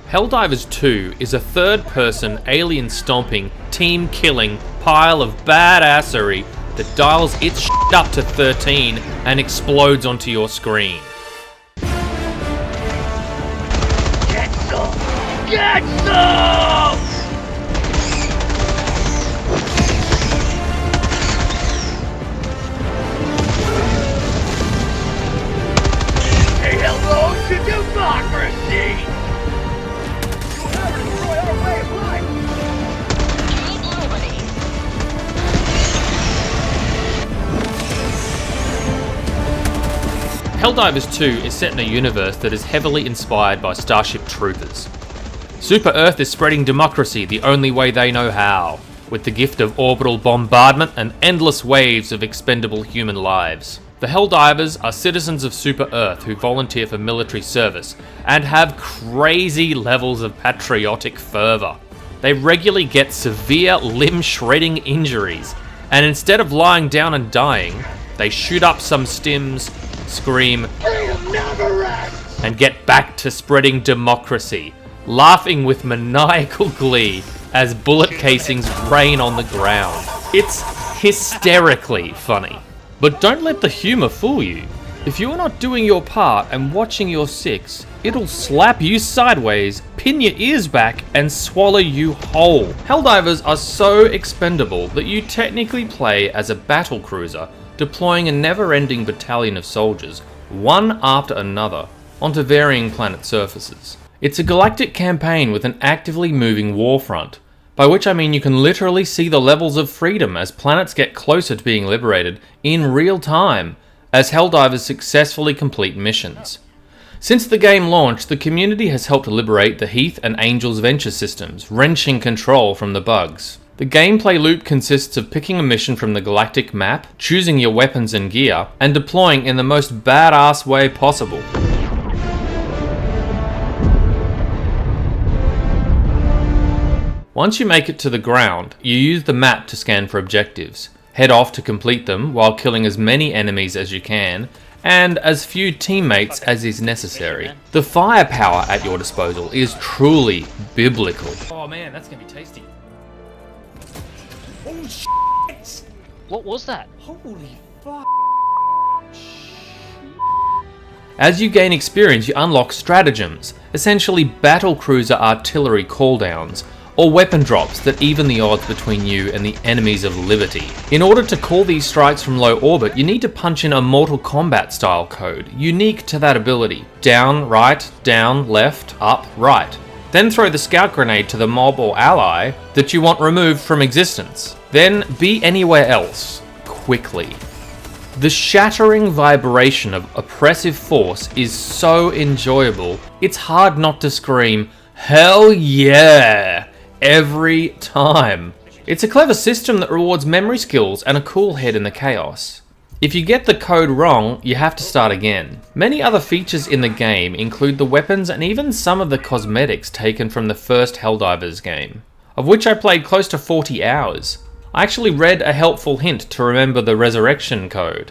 Helldivers 2 is a third-person, alien-stomping, team-killing pile of badassery that dials its shit up to 13 and explodes onto your screen. Get some! Get some! Say hello to democracy! Helldivers 2 is set in a universe that is heavily inspired by Starship Troopers. Super Earth is spreading democracy the only way they know how, with the gift of orbital bombardment and endless waves of expendable human lives. The Helldivers are citizens of Super Earth who volunteer for military service and have crazy levels of patriotic fervour. They regularly get severe limb-shredding injuries, and instead of lying down and dying, they shoot up some stims, scream, and get back to spreading democracy, laughing with maniacal glee as bullet casings rain on the ground. It's hysterically funny. But don't let the humour fool you. If you're not doing your part and watching your six, it'll slap you sideways, pin your ears back, and swallow you whole. Helldivers are so expendable that you technically play as a battle cruiser, deploying a never-ending battalion of soldiers, one after another, onto varying planet surfaces. It's a galactic campaign with an actively moving warfront, by which I mean you can literally see the levels of freedom as planets get closer to being liberated in real time, as Helldivers successfully complete missions. Since the game launched, the community has helped liberate the Heath and Angel's Venture systems, wrenching control from the bugs. The gameplay loop consists of picking a mission from the galactic map, choosing your weapons and gear, and deploying in the most badass way possible. Once you make it to the ground, you use the map to scan for objectives, head off to complete them while killing as many enemies as you can, and as few teammates as is necessary. The firepower at your disposal is truly biblical. Oh man, that's gonna be tasty. Oh shit! What was that? Holy fuck! As you gain experience, you unlock stratagems, essentially battlecruiser artillery cooldowns, or weapon drops that even the odds between you and the enemies of liberty. In order to call these strikes from low orbit, you need to punch in a Mortal Kombat style code, unique to that ability. Down, right, down, left, up, right. Then throw the scout grenade to the mob or ally that you want removed from existence. Then be anywhere else, quickly. The shattering vibration of oppressive force is so enjoyable, it's hard not to scream, "Hell yeah!" every time. It's a clever system that rewards memory skills and a cool head in the chaos. If you get the code wrong, you have to start again. Many other features in the game include the weapons and even some of the cosmetics taken from the first Helldivers game, of which I played close to 40 hours. I actually read a helpful hint to remember the resurrection code.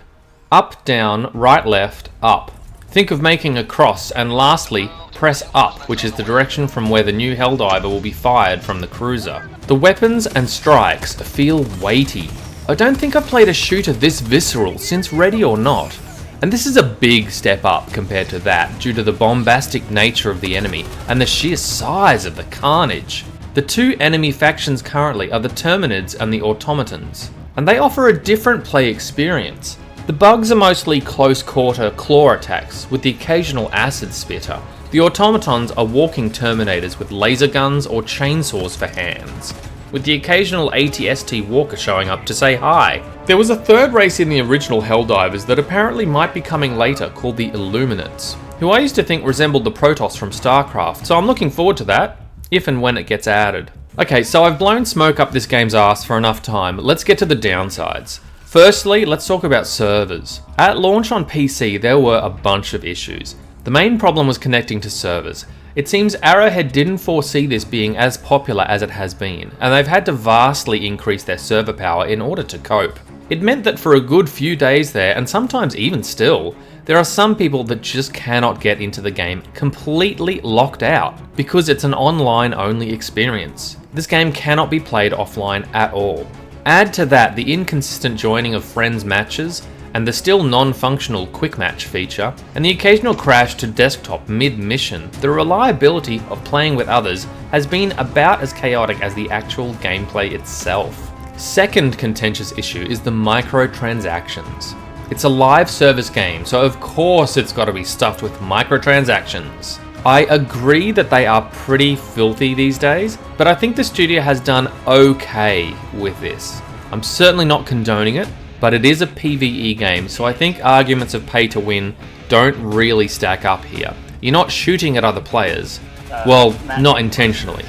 Up, down, right, left, up. Think of making a cross, and lastly, press up, which is the direction from where the new Helldiver will be fired from the cruiser. The weapons and strikes feel weighty. I don't think I've played a shooter this visceral since Ready or Not, and this is a big step up compared to that due to the bombastic nature of the enemy and the sheer size of the carnage. The two enemy factions currently are the Terminids and the Automatons, and they offer a different play experience. The bugs are mostly close-quarter claw attacks, with the occasional acid spitter. The automatons are walking terminators with laser guns or chainsaws for hands, with the occasional ATST walker showing up to say hi. There was a third race in the original Helldivers that apparently might be coming later called the Illuminates, who I used to think resembled the Protoss from StarCraft, so I'm looking forward to that, if and when it gets added. Okay, so I've blown smoke up this game's ass for enough time, let's get to the downsides. Firstly, let's talk about servers. At launch on PC, there were a bunch of issues. The main problem was connecting to servers. It seems Arrowhead didn't foresee this being as popular as it has been, and they've had to vastly increase their server power in order to cope. It meant that for a good few days there, and sometimes even still, there are some people that just cannot get into the game, completely locked out, because it's an online only experience. This game cannot be played offline at all. Add to that the inconsistent joining of friends' matches, and the still non-functional quick match feature, and the occasional crash to desktop mid-mission, the reliability of playing with others has been about as chaotic as the actual gameplay itself. Second contentious issue is the microtransactions. It's a live service game, so of course it's got to be stuffed with microtransactions. I agree that they are pretty filthy these days, but I think the studio has done okay with this. I'm certainly not condoning it, but it is a PvE game, so I think arguments of pay to win don't really stack up here. You're not shooting at other players. Well, not intentionally.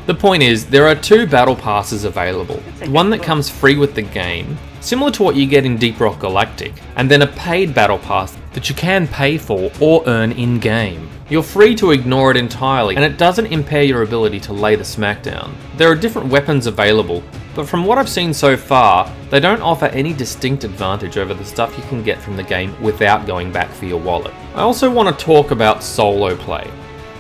The point is, there are 2 battle passes available. One that comes free with the game, similar to what you get in Deep Rock Galactic, and then a paid battle pass that you can pay for or earn in-game. You're free to ignore it entirely, and it doesn't impair your ability to lay the smackdown. There are different weapons available, but from what I've seen so far, they don't offer any distinct advantage over the stuff you can get from the game without going back for your wallet. I also want to talk about solo play.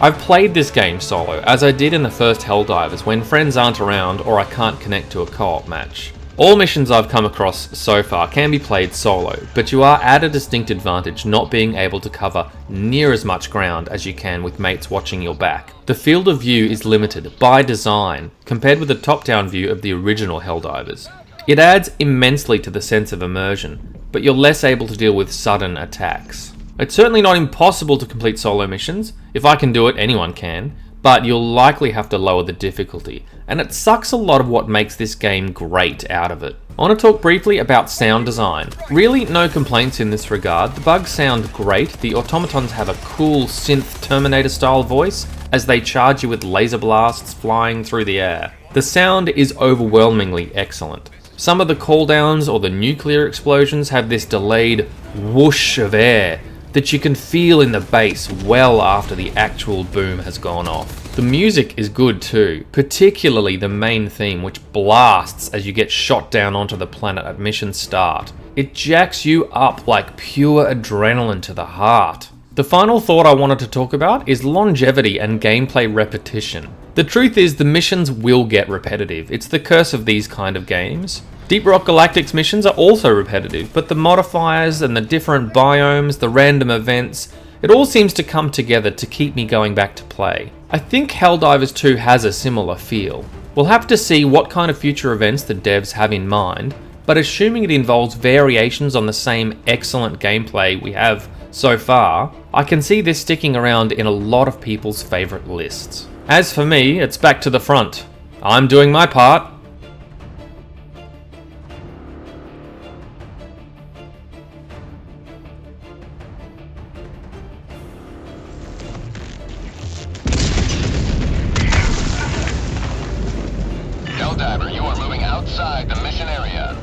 I've played this game solo, as I did in the first Helldivers, when friends aren't around or I can't connect to a co-op match. All missions I've come across so far can be played solo, but you are at a distinct advantage not being able to cover near as much ground as you can with mates watching your back. The field of view is limited by design, compared with the top-down view of the original Helldivers. It adds immensely to the sense of immersion, but you're less able to deal with sudden attacks. It's certainly not impossible to complete solo missions. If I can do it, anyone can. But you'll likely have to lower the difficulty, and it sucks a lot of what makes this game great out of it. I want to talk briefly about sound design. Really no complaints in this regard. The bugs sound great, the automatons have a cool synth Terminator style voice as they charge you with laser blasts flying through the air. The sound is overwhelmingly excellent. Some of the cooldowns or the nuclear explosions have this delayed whoosh of air that you can feel in the bass well after the actual boom has gone off. The music is good too, particularly the main theme, which blasts as you get shot down onto the planet at mission start. It jacks you up like pure adrenaline to the heart. The final thought I wanted to talk about is longevity and gameplay repetition. The truth is the missions will get repetitive. It's the curse of these kind of games. Deep Rock Galactic's missions are also repetitive, but the modifiers and the different biomes, the random events, it all seems to come together to keep me going back to play. I think Helldivers 2 has a similar feel. We'll have to see what kind of future events the devs have in mind, but assuming it involves variations on the same excellent gameplay we have so far, I can see this sticking around in a lot of people's favourite lists. As for me, it's back to the front. I'm doing my part. Helldiver, you are moving outside the mission area.